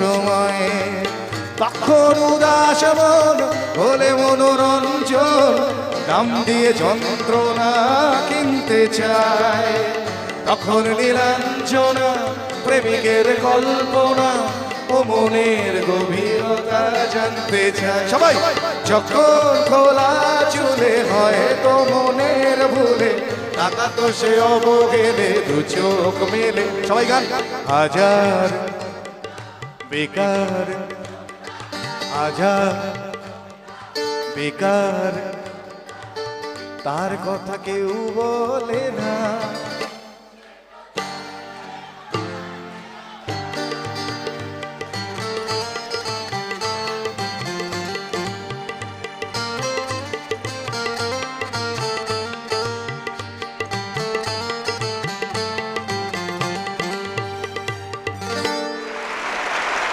সময়ে। তখন উদাস মন হলে মনোরঞ্জন, দাম দিয়ে যন্ত্রণা কিনতে চায়। তখন নীলাঞ্জনা প্রেমিকের কল্পনা ও মনের গভীরতা জানতে চায়। সবাই যখন খোলা চুলে হয় তো মনের ভুলে, টাকা তো সে অবহেলে দু চোখ মেলে। সবাই গান। হাজার বেকার, হাজার বেকার, তার কথা কেউ বলে না।